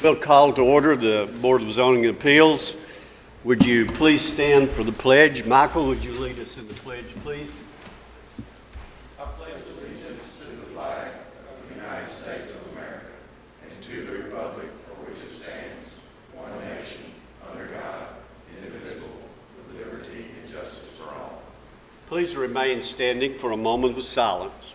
We'll call to order the Board of Zoning Appeals. Would you please stand for the pledge? Michael, would you lead us in the pledge, please? I pledge allegiance to the flag of the United States of America and to the republic for which it stands, one nation, under God, indivisible, with liberty and justice for all. Please remain standing for a moment of silence.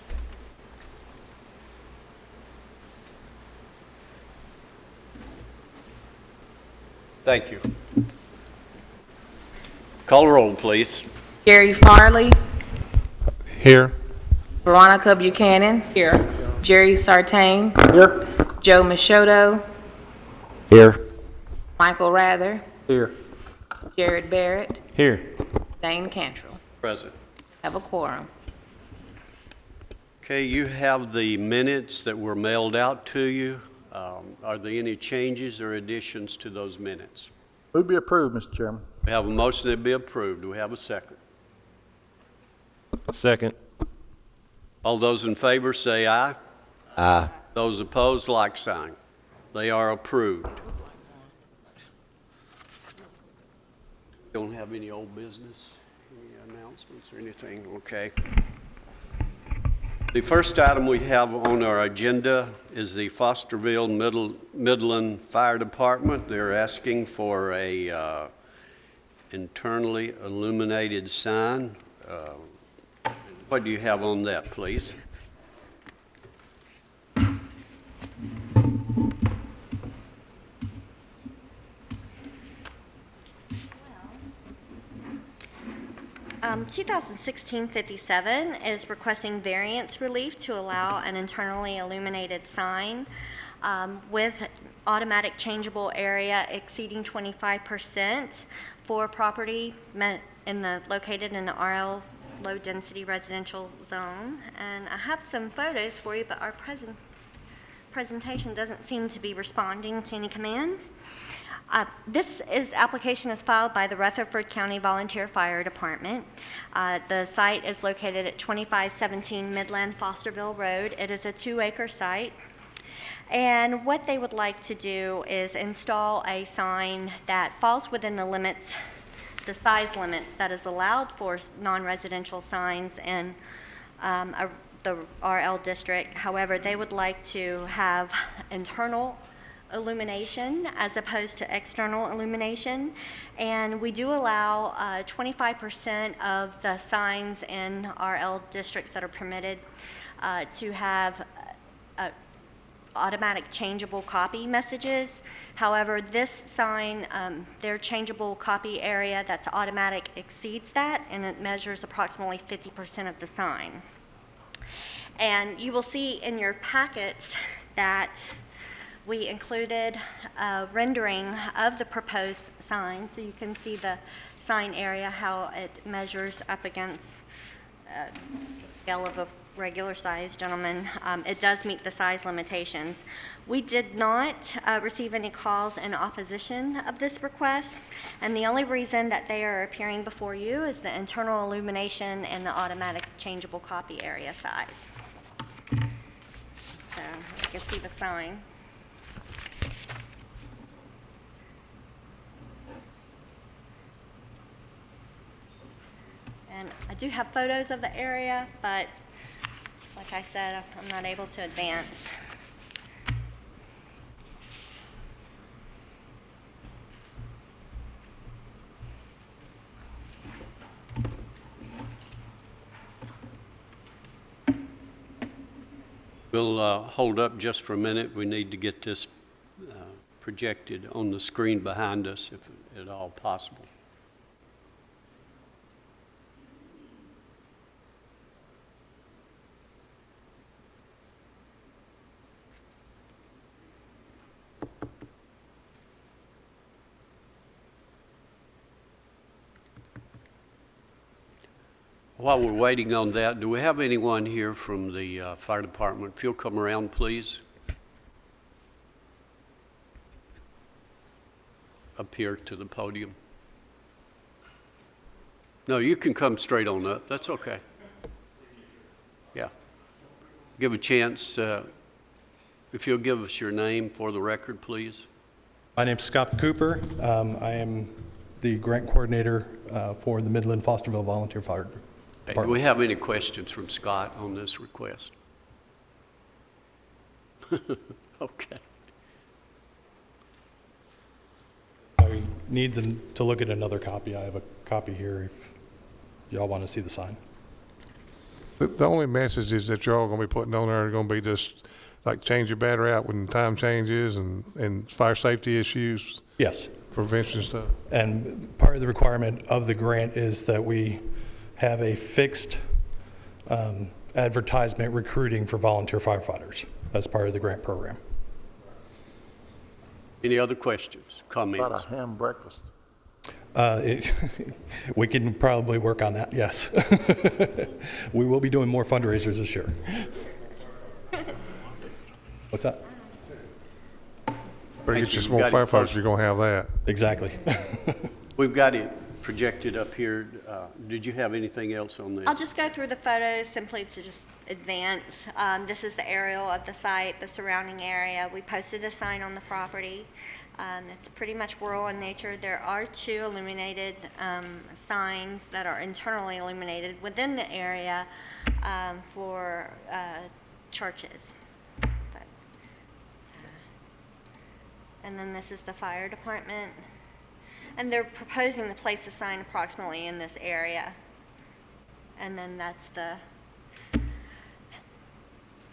Thank you. Call roll, please. Gary Farley. Here. Veronica Buchanan. Here. Jerry Sartain. Here. Joe Machoto. Here. Michael Rather. Here. Jared Barrett. Here. Zane Cantrell. Present. Have a quorum. Okay, you have the minutes that were mailed out to you. Are there any changes or additions to those minutes? Move be approved, Mr. Chairman. We have a motion that be approved. Do we have a second? Second. All those in favor say aye. Aye. Those opposed, like sign. They are approved. Don't have any old business, any announcements or anything? Okay. The first item we have on our agenda is the Fosterville Midland Fire Department. They're asking for a internally illuminated sign. What do you have on that, please? Um, 2016-57 is requesting variance relief to allow an internally illuminated sign with automatic changeable area exceeding 25% for property located in the RL low density residential zone. And I have some photos for you, but our presentation doesn't seem to be responding to any commands. This application is filed by the Rutherford County Volunteer Fire Department. The site is located at 2517 Midland Fosterville Road. It is a 2-acre site. And what they would like to do is install a sign that falls within the size limits that is allowed for non-residential signs in the RL district. However, they would like to have internal illumination as opposed to external illumination, and we do allow 25% of the signs in RL districts that are permitted to have automatic changeable copy messages. However, this sign, their changeable copy area that's automatic exceeds that, and it measures approximately 50% of the sign. And you will see in your packets that we included a rendering of the proposed sign, so you can see the sign area, how it measures up against a scale of a regular size gentleman. It does meet the size limitations. We did not receive any calls in opposition of this request, and the only reason that they are appearing before you is the internal illumination and the automatic changeable copy area size. So you can see the sign. And I do have photos of the area, but like I said, I'm not able to advance. We'll hold up just for a minute. We need to get this projected on the screen behind us, if at all possible. While we're waiting on that, do we have anyone here from the fire department? If you'll come around, please. Up here to the podium. No, you can come straight on up. That's okay. Yeah. Give a chance. If you'll give us your name for the record, please. My name's Scott Cooper. I am the grant coordinator for the Midland Fosterville Volunteer Fire Okay, do Department. we have any questions from Scott on this request? Okay. I need to look at another copy. I have a copy here if y'all want to see the sign. The only messages that you're all gonna be putting on there are gonna be just like change your battery out when time changes and fire safety issues, Yes. prevention stuff. And part of the requirement of the grant is that we have a fixed advertisement recruiting for volunteer firefighters as part of the grant program. Any other questions, About comments? a ham breakfast. We can probably work on that, yes. We will be doing more fundraisers this year. What's that? Better Thank get you. you some more Got it firefighters, posted. you're gonna have that. Exactly. We've got it projected up here. Did you have anything else on this? I'll just go through the photos simply to just advance. This is the aerial of the site, the surrounding area. We posted a sign on the property. It's pretty much rural in nature. There are 2 illuminated signs that are internally illuminated within the area for churches. And then this is the fire department. And they're proposing to place a sign approximately in this area. And then that's the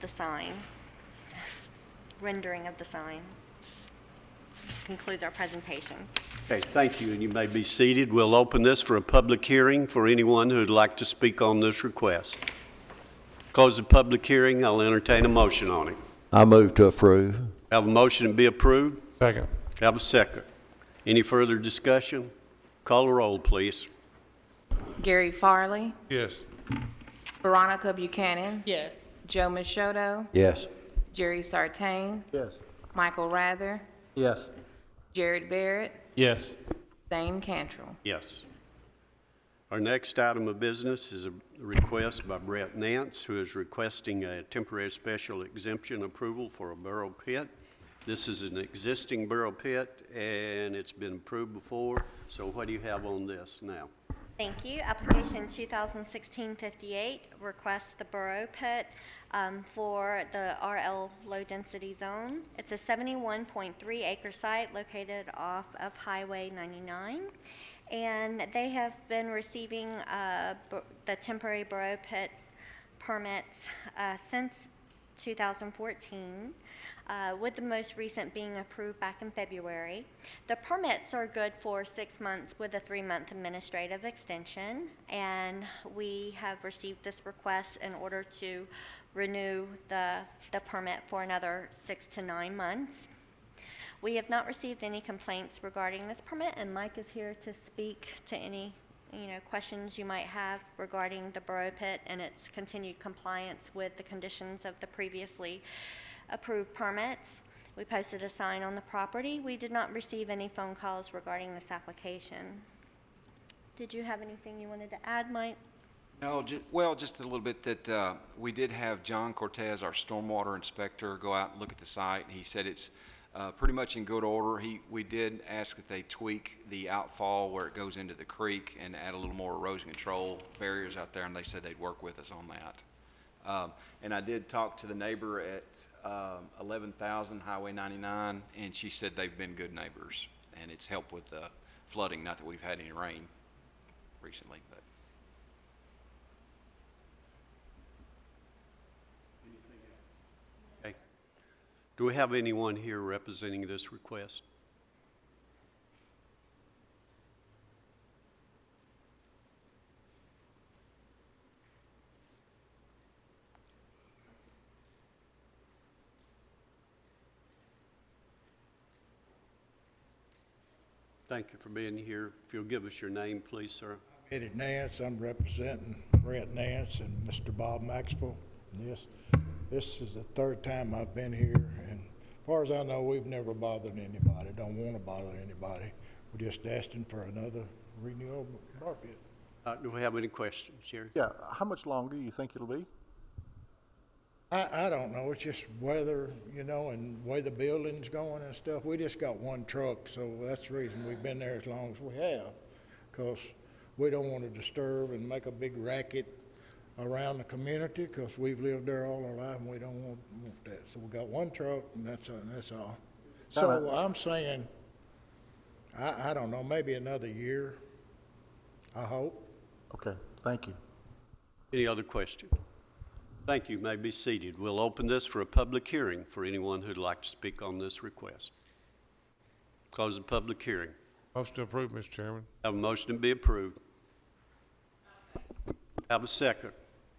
sign, rendering of the sign. Concludes our presentation. Okay, thank you, and you may be seated. We'll open this for a public hearing for anyone who'd like to speak on this request. Close the public hearing. I'll entertain a motion on it. I move to approve. Have a motion to be approved? Second. Have a second. Any further discussion? Call a roll, please. Gary Farley, Yes. Veronica Buchanan, Yes. Joe Machoto, Yes. Jerry Sartain, Yes. Michael Rather, Yes. Jared Barrett, Yes. Zane Cantrell. Yes. Our next item of business is a request by Brett Nance, who is requesting a temporary special exemption approval for a burrow pit. This is an existing burrow pit, and it's been approved before. So what do you have on this now? Thank you. Application 2016-58 requests the burrow pit for the RL low density zone. It's a 71.3 acre site located off of Highway 99. And they have been receiving the temporary burrow pit permits since 2014. With the most recent being approved back in February. The permits are good for 6 months with a 3-month administrative extension, and we have received this request in order to renew the permit for another 6 to 9 months. We have not received any complaints regarding this permit, and Mike is here to speak to any questions you might have regarding the burrow pit and its continued compliance with the conditions of the previously approved permits. We posted a sign on the property. We did not receive any phone calls regarding this application. Did you have anything you wanted to add, Mike? No, just a little bit that we did have John Cortez, our stormwater inspector, go out and look at the site. He said it's pretty much in good order. We did ask that they tweak the outfall where it goes into the creek and add a little more erosion control barriers out there, and they said they'd work with us on that. And I did talk to the neighbor at 11,000 Highway 99, and she said they've been good neighbors, and it's helped with the flooding. Not that we've had any rain recently, but. Okay. Do we have anyone here representing this request? Thank you for being here. If you'll give us your name, please, sir. Eddie Nance, I'm representing Brett Nance and Mr. Bob Maxwell. And this is the 3rd time I've been here, and as far as I know, we've never bothered anybody, don't want to bother anybody. We're just asking for another renewal bar pit. Do we have any questions, Jerry? Yeah, how much longer do you think it'll be? I don't know, it's just weather, you know, and way the building's going and stuff. We just got one truck, so that's the reason we've been there as long as we have. 'Cause we don't want to disturb and make a big racket around the community, 'cause we've lived there all our life and we don't want that. So we got one truck and that's all. So I'm saying, I don't know, maybe another year, I hope. Okay, thank you. Any other question? Thank you. You may be seated. We'll open this for a public hearing for anyone who'd like to speak on this request. Close the public hearing. Motion to approve, Mr. Chairman. Have a motion to be approved. Have a second.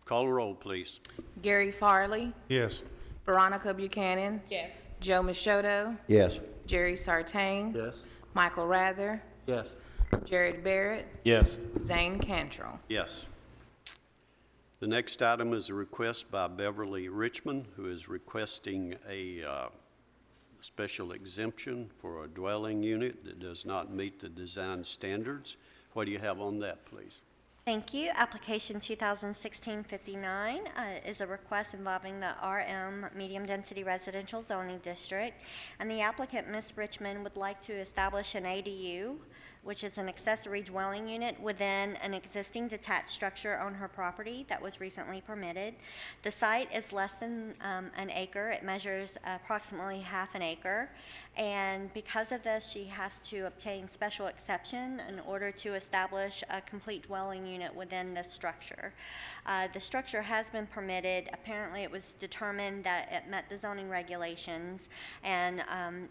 Call the roll, please. Gary Farley, Yes. Veronica Buchanan. Yes. Joe Machoto, Yes. Jerry Sartain. Yes. Michael Rather, Yes. Jared Barrett, Yes. Zane Cantrell. Yes. The next item is a request by Beverly Richmond, who is requesting a special exemption for a dwelling unit that does not meet the design standards. What do you have on that, please? Thank you. Application 2016-59 is a request involving the RM Medium Density Residential Zoning District. And the applicant, Ms. Richmond, would like to establish an ADU, which is an accessory dwelling unit within an existing detached structure on her property that was recently permitted. The site is less than an acre. It measures approximately half an acre. And because of this, she has to obtain special exception in order to establish a complete dwelling unit within the structure. The structure has been permitted. Apparently, it was determined that it met the zoning regulations. And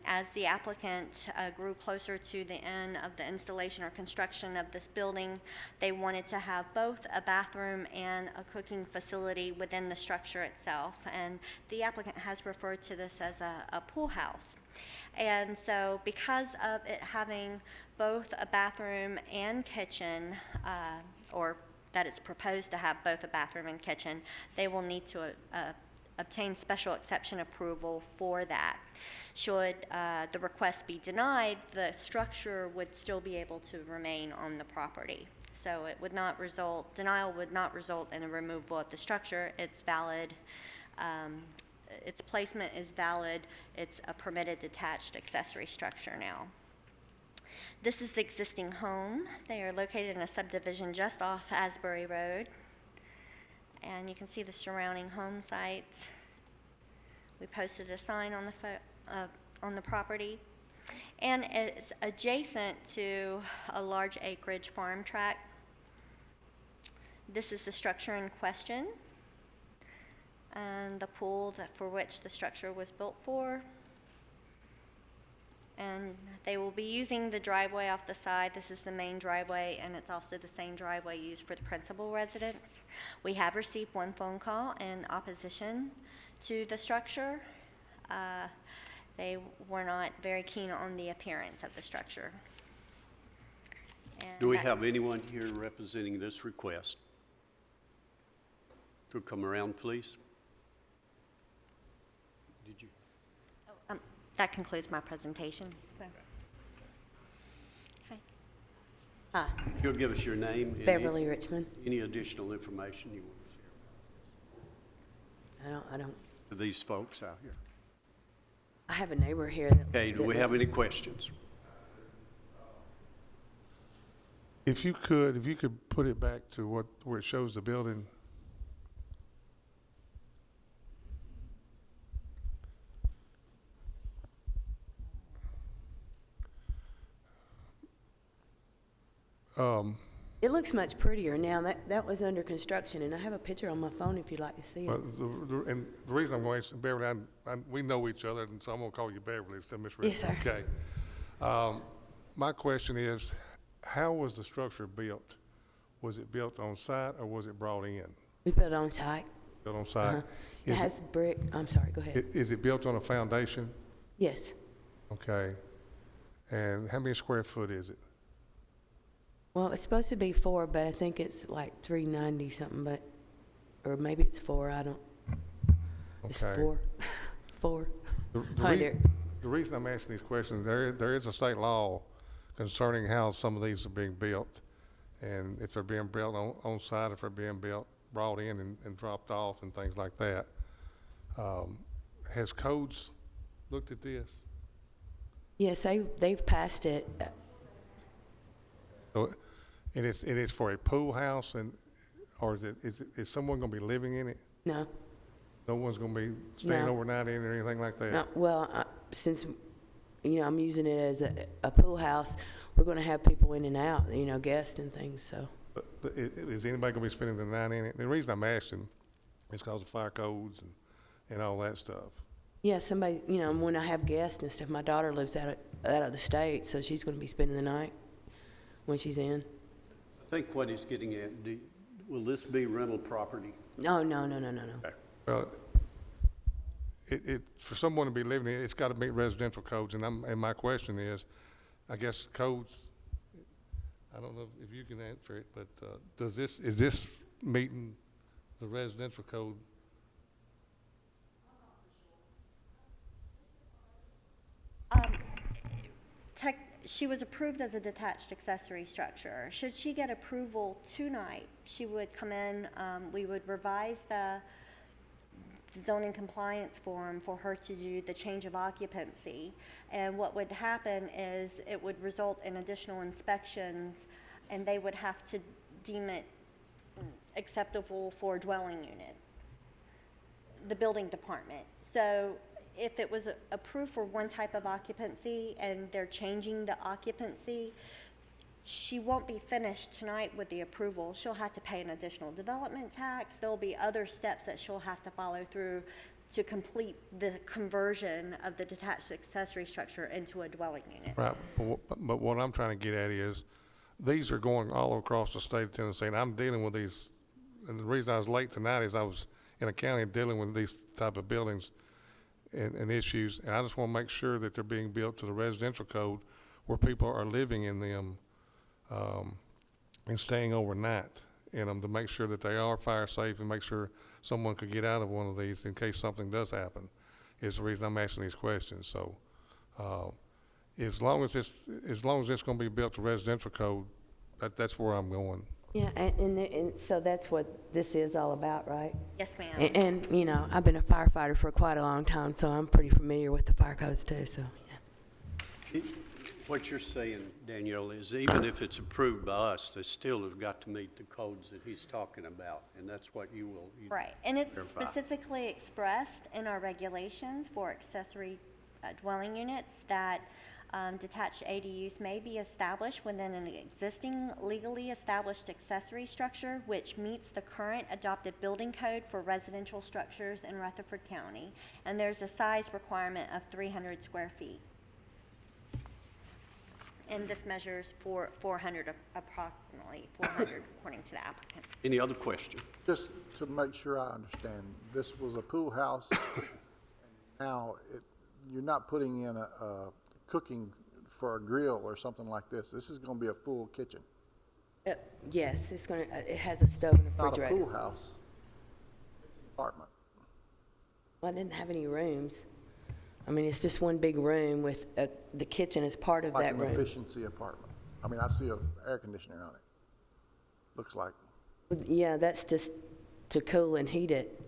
as the applicant grew closer to the end of the installation or construction of this building, they wanted to have both a bathroom and a cooking facility within the structure itself. And the applicant has referred to this as a pool house. And so because of it having both a bathroom and kitchen, or that it's proposed to have both a bathroom and kitchen, they will need to obtain special exception approval for that. Should the request be denied, the structure would still be able to remain on the property. So it would not result, denial would not result in a removal of the structure. It's valid. Its placement is valid. It's a permitted detached accessory structure now. This is the existing home. They are located in a subdivision just off Asbury Road. And you can see the surrounding home sites. We posted a sign on the property. And it's adjacent to a large acreage farm tract. This is the structure in question, and the pool for which the structure was built for. And they will be using the driveway off the side. This is the main driveway, and it's also the same driveway used for the principal residence. We have received one phone call in opposition to the structure. They were not very keen on the appearance of the structure. And Do we that- have anyone here representing this request? Could come around, please. Did you? That concludes my presentation. Okay. If you'll give us your name. and Beverly Richmond. Any additional information you want to share I don't, with these folks out here? I have a neighbor here that. Okay, do that we have lives- any questions? If you could put it back to where it shows the building. It looks much prettier now. That was under construction, and I have a picture on my phone if you'd like to see it. Well, and the reason I'm going to ask Beverly, we know each other, and so I'm going to call you Beverly instead of Miss Richmond. Yes, sir. Okay. My question is, how was the structure built? Was it built on site or was it brought in? We built it on site. Built on site? Uh-huh. It has brick, I'm sorry, go ahead. Is it built on a foundation? Yes. Okay. And how many square foot is it? Well, it's supposed to be 4, but I think it's like 390 something, but, or maybe it's 4, I don't. It's Okay. 4, 4. The 100. The reason I'm asking these questions, there is a state law concerning how some of these are being built, and if they're being built on site, if they're being brought in and dropped off and things like that. Has codes looked at this? Yes, they've passed it. So, and it's for a pool house or is someone gonna be living in it? No, No one's gonna be staying No. overnight in it or anything like that? no, well, since, I'm using it as a pool house, we're gonna have people in and out, guests and things, so. But is anybody gonna be spending the night in it? The reason I'm asking is because of fire codes and all that stuff. Yeah, somebody, when I have guests and stuff, my daughter lives out of the state, so she's gonna be spending the night when she's in. I think what he's getting at, will this be rental property? No. Well, for someone to be living in it, it's gotta meet residential codes, and my question is, I guess codes, I don't know if you can answer it, but, is this meeting the residential code? She was approved as a detached accessory structure. Should she get approval tonight, she would come in, we would revise the zoning compliance form for her to do the change of occupancy. And what would happen is it would result in additional inspections, and they would have to deem it acceptable for a dwelling unit, the building department. So if it was approved for one type of occupancy and they're changing the occupancy, she won't be finished tonight with the approval. She'll have to pay an additional development tax. There'll be other steps that she'll have to follow through to complete the conversion of the detached accessory structure into a dwelling unit. Right, but what I'm trying to get at is, these are going all across the state of Tennessee, and I'm dealing with these, and the reason I was late tonight is I was in a county dealing with these type of buildings and issues, and I just want to make sure that they're being built to the residential code where people are living in them and staying overnight in them, to make sure that they are fire safe and make sure someone could get out of one of these in case something does happen, is the reason I'm asking these questions. So as long as it's going to be built to residential code, that's where I'm going. Yeah, and so that's what this is all about, right? Yes, ma'am. And, I've been a firefighter for quite a long time, so I'm pretty familiar with the fire codes too, so, yeah. What you're saying, Danielle, is even if it's approved by us, they still have got to meet the codes that he's talking about, and that's what you will. Right, and it's verify. specifically expressed in our regulations for accessory dwelling units that detached ADUs may be established within an existing legally established accessory structure which meets the current adopted building code for residential structures in Rutherford County, and there's a size requirement of 300 square feet. And this measures for 400, approximately 400 according to the applicant. Any other question? Just to make sure I understand, this was a pool house, and now you're not putting in a cooking for a grill or something like this. This is gonna be a full kitchen, Yes, it has a stove and a not a refrigerator. pool house. It's an apartment. Well, I didn't have any rooms. I mean, it's just one big room with the kitchen as part of Like that an room. efficiency apartment. I mean, I see an air conditioner on it. Looks like. Yeah, that's just to cool and heat it.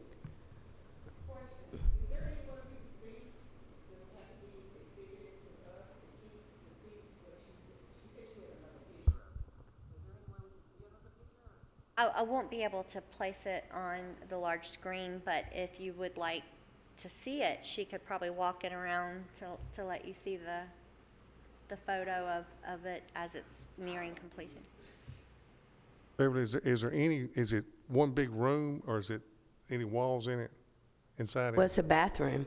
I won't be able to place it on the large screen, but if you would like to see it, she could probably walk it around to let you see the photo of it as it's nearing completion. Beverly, is it one big room, or is it any walls in it, inside Well, it? it's a bathroom.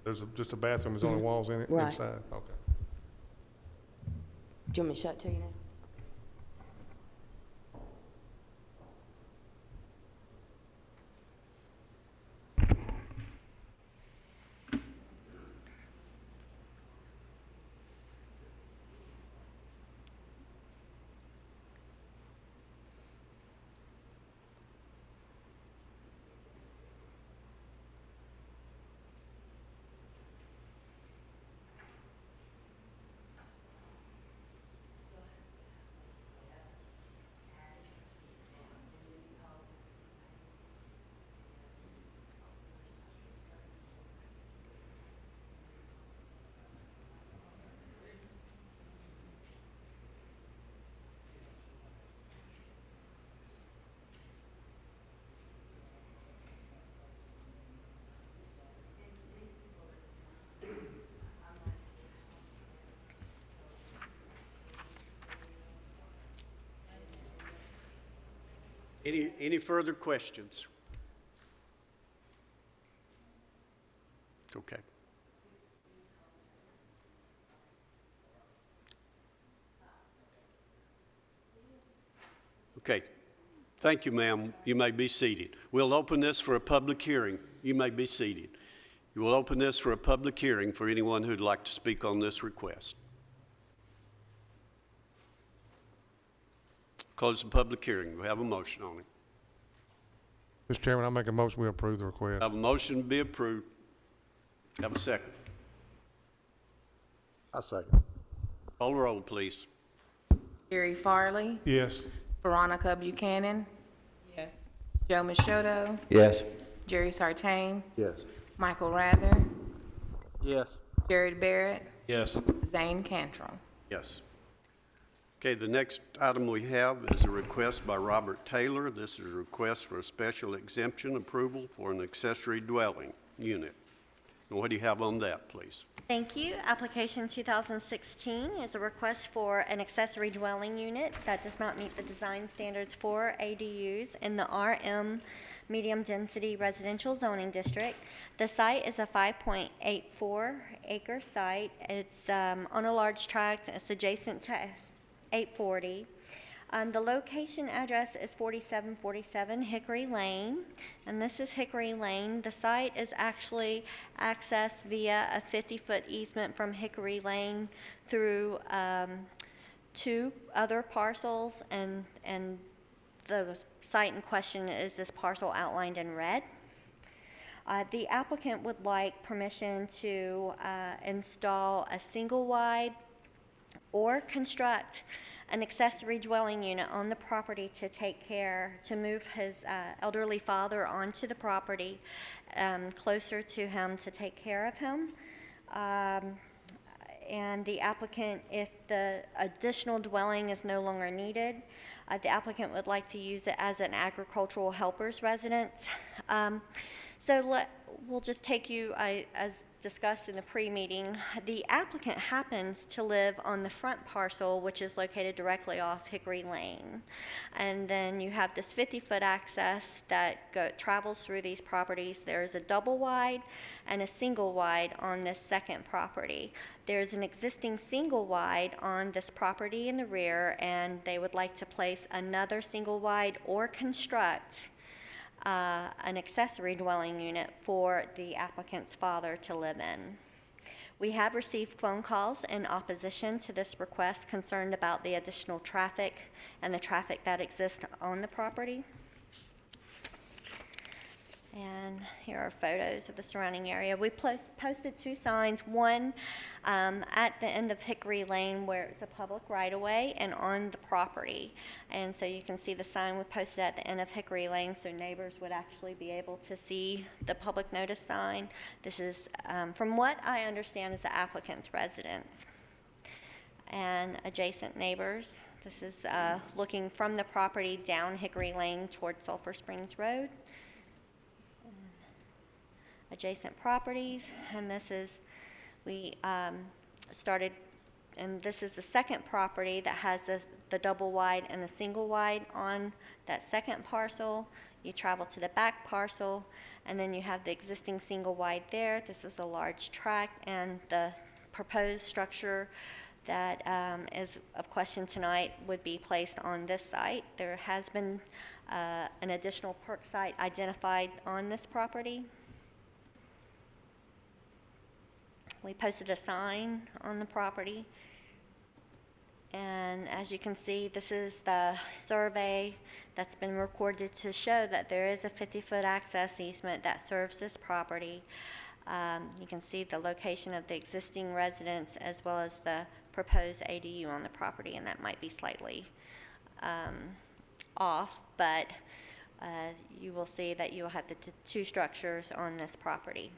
There's just a bathroom, there's only walls in it, Right. inside? Okay. Do you want me to show it to you now? Any further questions? Okay. Okay. Thank you, ma'am. You may be seated. We'll open this for a public hearing. You may be seated. You will open this for a public hearing for anyone who'd like to speak on this request. Close the public hearing. We have a motion on it. Mr. Chairman, I make a motion we approve the request. Have a motion to be approved. Have a second. I second. Call the roll, please. Gary Farley, Yes. Veronica Buchanan, Yes. Joe Mishoto, Yes. Jerry Sartain, Yes. Michael Rather, Yes. Jared Barrett, Yes. Zane Cantrell. Yes. Okay, the next item we have is a request by Robert Taylor. This is a request for a special exemption approval for an accessory dwelling unit. And what do you have on that, please? Thank you. Application 2016 is a request for an accessory dwelling unit that does not meet the design standards for ADUs in the RM Medium Density Residential Zoning District. The site is a 5.84 acre site. It's on a large tract. It's adjacent to 840. The location address is 4747 Hickory Lane, and this is Hickory Lane. The site is actually accessed via a 50-foot easement from Hickory Lane through two other parcels, and the site in question is this parcel outlined in red. The applicant would like permission to install a single-wide or construct an accessory dwelling unit on the property to move his elderly father onto the property, closer to him to take care of him. And the applicant, if the additional dwelling is no longer needed, the applicant would like to use it as an agricultural helper's residence. We'll just take you, as discussed in the pre-meeting, the applicant happens to live on the front parcel, which is located directly off Hickory Lane. And then you have this 50-foot access that travels through these properties. There's a double wide and a single wide on this second property. There's an existing single wide on this property in the rear, and they would like to place another single wide or construct an accessory dwelling unit for the applicant's father to live in. We have received phone calls in opposition to this request concerned about the additional traffic and the traffic that exists on the property. And here are photos of the surrounding area. We posted two signs, one at the end of Hickory Lane where it's a public right-of-way and on the property. And so you can see the sign we posted at the end of Hickory Lane so neighbors would actually be able to see the public notice sign. This is, from what I understand, is the applicant's residence. And adjacent neighbors. This is looking from the property down Hickory Lane toward Sulphur Springs Road. Adjacent properties, and this is, we started, and this is the second property that has the double wide and the single wide on that second parcel. You travel to the back parcel, and then you have the existing single wide there. This is a large tract, and the proposed structure that is of question tonight would be placed on this site. There has been an additional perk site identified on this property. We posted a sign on the property, and as you can see, this is the survey that's been recorded to show that there is a 50-foot access easement that serves this property. You can see the location of the existing residence as well as the proposed ADU on the property, and that might be slightly off, but you will see that you will have the two structures on this property.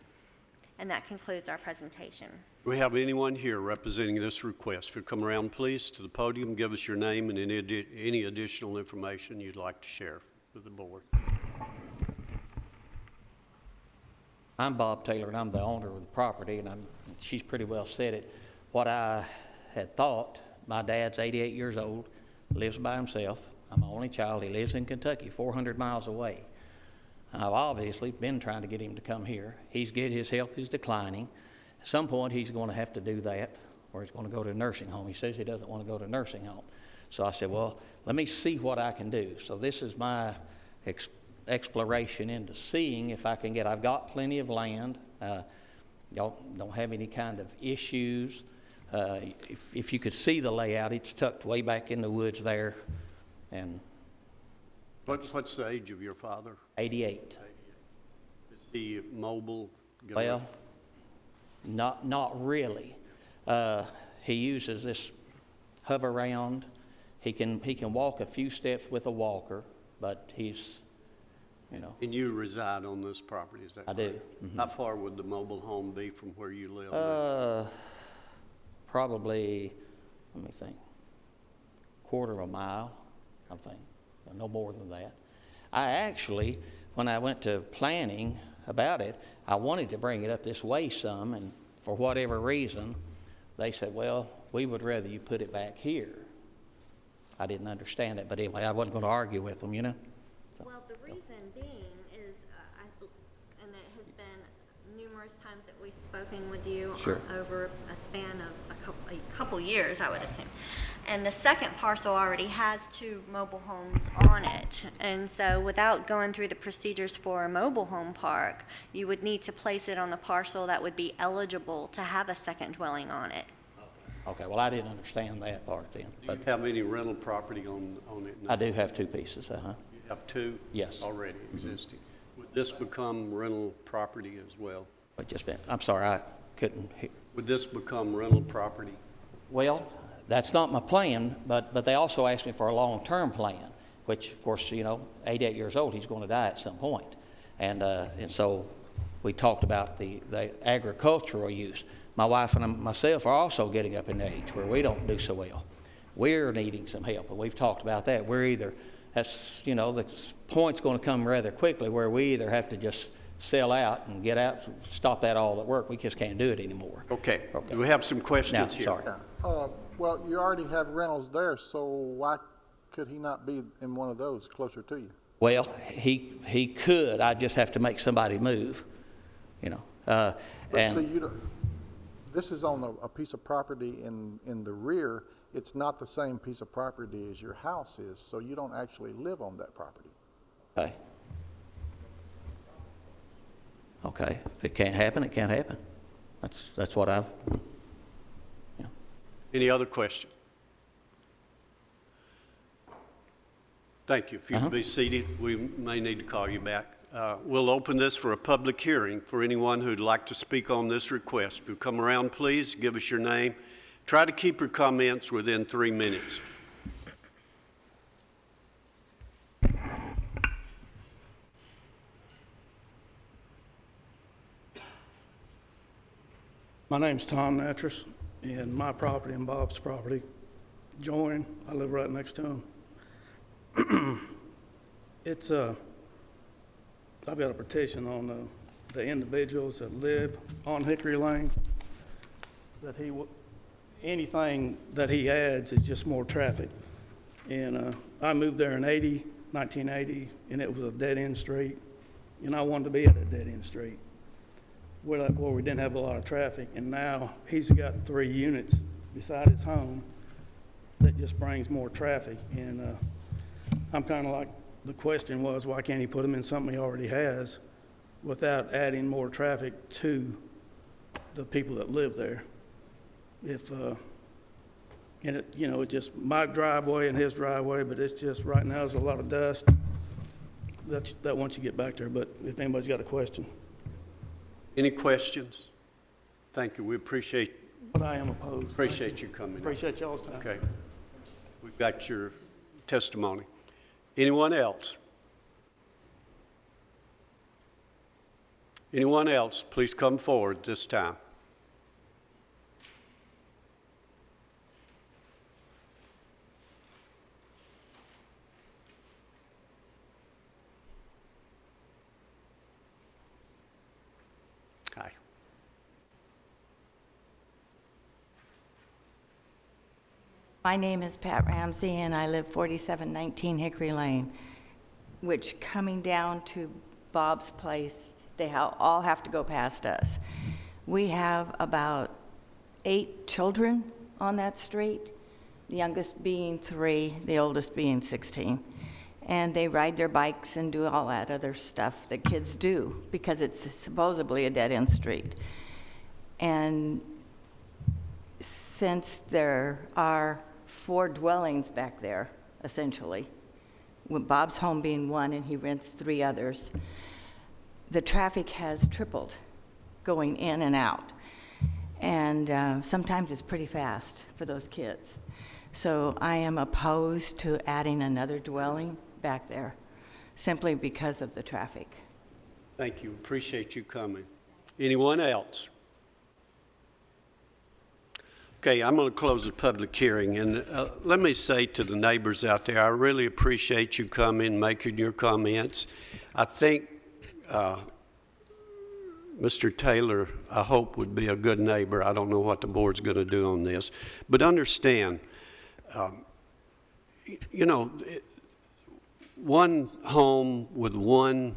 And that concludes our presentation. Do we have anyone here representing this request? If you come around, please, to the podium, give us your name and any additional information you'd like to share with the board. I'm Bob Taylor, and I'm the owner of the property, and she's pretty well said it. What I had thought, my dad's 88 years old, lives by himself, I'm the only child. He lives in Kentucky, 400 miles away. I've obviously been trying to get him to come here. His health is declining. At some point, he's going to have to do that, or he's going to go to a nursing home. He says he doesn't want to go to a nursing home. So I said, well, let me see what I can do. So this is my exploration into seeing if I can get, I've got plenty of land. Y'all don't have any kind of issues. If you could see the layout, it's tucked way back in the woods there. And What's the age of your father? 88. Is he mobile? Well, not really. He uses this hover round. He can walk a few steps with a walker, but he's, you know. And you reside on this property, is that I correct? do. Mhm. How far would the mobile home be from where you live? Probably, let me think, quarter of a mile, I think, no more than that. I actually, when I went to planning about it, I wanted to bring it up this way some, and for whatever reason, they said, well, we would rather you put it back here. I didn't understand it, but anyway, I wasn't going to argue with them, you know. Well, the reason being is, and it has been numerous times that we've spoken with you Sure. over a span of a couple years, I would assume. And the second parcel already has 2 mobile homes on it. And so without going through the procedures for a mobile home park, you would need to place it on the parcel that would be eligible to have a second dwelling on it. Okay, well, I didn't understand that part then, Do but you have any rental property on it now? I do have 2 pieces, uh-huh. You have 2? Yes. Already existing. Would this become rental property as well? But just been, I'm sorry, I couldn't hear. Would this become rental property? Well, that's not my plan, but they also asked me for a long-term plan, which, of course, you know, 88 years old, he's going to die at some point. And so we talked about the agricultural use. My wife and myself are also getting up in age where we don't do so well. We're needing some help, and we've talked about that. We're either, that's, you know, the point's going to come rather quickly where we either have to just sell out and get out, stop that all at work. We just can't do it anymore. Okay. Do we have some questions Now, here? sorry. Well, you already have rentals there, so why could he not be in one of those closer to you? Well, he could. I just have to make somebody move, you know. But And see, you don't, this is on a piece of property in the rear. It's not the same piece of property as your house is, so you don't actually live on that property. okay. Okay. If it can't happen, it can't happen. That's what I've. Yeah. Any other question? Thank you. If you could be seated, we may need to call you back. We'll open this for a public hearing for anyone who'd like to speak on this request. If you come around, please give us your name. Try to keep your comments within 3 minutes. My name's Tom Natras, and my property and Bob's property join. I live right next to him. I've got a petition on the individuals that live on Hickory Lane, that anything that he adds is just more traffic. And I moved there in 1980, and it was a dead-end street, and I wanted to be at a dead-end street where we didn't have a lot of traffic. And now he's got 3 units beside his home that just brings more traffic. And I'm kind of like, the question was, why can't he put them in something he already has without adding more traffic to the people that live there? And it, you know, it's just my driveway and his driveway, but it's just, right now, there's a lot of dust that once you get back there. But if anybody's got a question. Any questions? Thank you. We appreciate But I am opposed. Appreciate you coming. Appreciate y'all's time. Okay. We've got your testimony. Anyone else? Anyone else? Please come forward this time. Hi. My name is Pat Ramsey, and I live 4719 Hickory Lane, which coming down to Bob's place, they all have to go past us. We have about 8 children on that street, the youngest being 3, the oldest being 16. And they ride their bikes and do all that other stuff that kids do because it's supposedly a dead-end street. And since there are 4 dwellings back there, essentially, with Bob's home being one and he rents 3 others, the traffic has tripled going in and out. And sometimes it's pretty fast for those kids. So I am opposed to adding another dwelling back there simply because of the traffic. Thank you. Appreciate you coming. Anyone else? Okay, I'm going to close the public hearing, and let me say to the neighbors out there, I really appreciate you coming, making your comments. I think Mr. Taylor, I hope, would be a good neighbor. I don't know what the board's going to do on this, but understand, you know, one home with one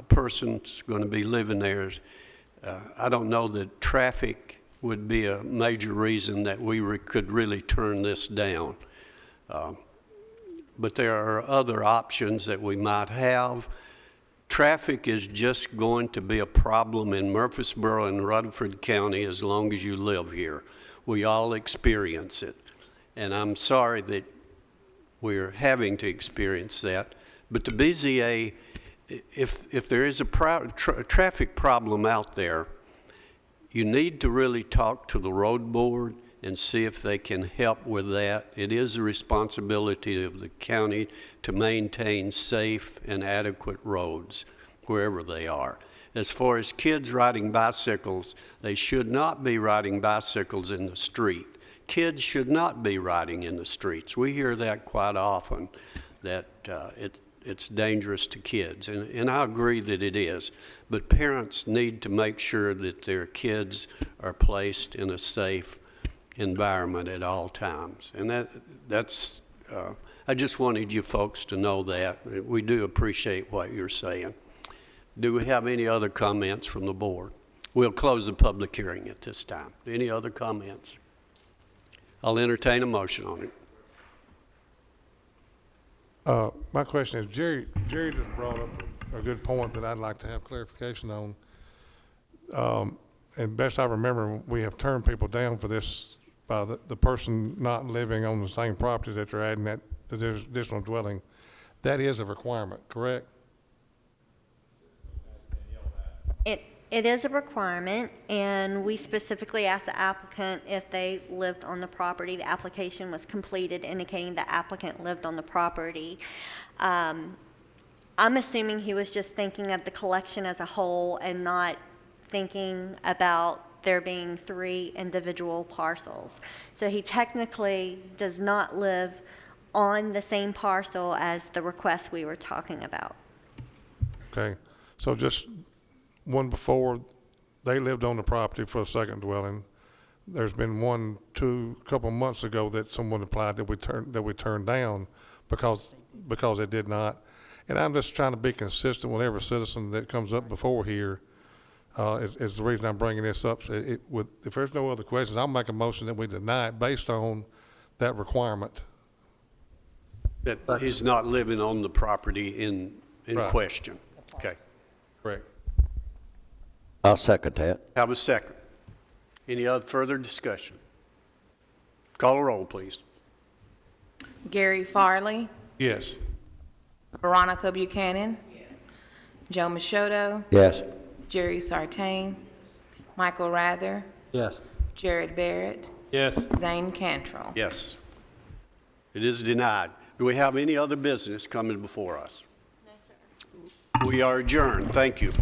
person's going to be living there. I don't know that traffic would be a major reason that we could really turn this down. But there are other options that we might have. Traffic is just going to be a problem in Murfreesboro and Rutherford County as long as you live here. We all experience it. And I'm sorry that we're having to experience that. But the BZA, if there is a traffic problem out there, you need to really talk to the road board and see if they can help with that. It is the responsibility of the county to maintain safe and adequate roads wherever they are. As far as kids riding bicycles, they should not be riding bicycles in the street. Kids should not be riding in the streets. We hear that quite often, that it's dangerous to kids, and I agree that it is. But parents need to make sure that their kids are placed in a safe environment at all times. And that's I just wanted you folks to know that. We do appreciate what you're saying. Do we have any other comments from the board? We'll close the public hearing at this time. Any other comments? I'll entertain a motion on it. My question is, Jerry just brought up a good point that I'd like to have clarification on. And best I remember, we have turned people down for this by the person not living on the same property that they're adding that additional dwelling. That is a requirement, correct? It is a requirement, and we specifically asked the applicant if they lived on the property. The application was completed indicating the applicant lived on the property. I'm assuming he was just thinking of the collection as a whole and not thinking about there being 3 individual parcels. So he technically does not live on the same parcel as the request we were talking about. Okay, so just one before, they lived on the property for a second dwelling. There's been a couple months ago that someone applied that we turned down because they did not. And I'm just trying to be consistent with every citizen that comes up before here. Is the reason I'm bringing this up. So if there's no other questions, I'll make a motion that we deny it based on that requirement. That he's not living on the property in Right. question. Okay. Correct. I'll second that. Have a second. Any other further discussion? Call a roll, please. Gary Farley, Yes. Veronica Buchanan, Joe Machado, Yes. Jerry Sartain, Michael Rather, Yes. Jared Barrett, Yes. Zane Cantrell. Yes. It is denied. Do we have any other business coming before us? No, sir. We are adjourned. Thank you.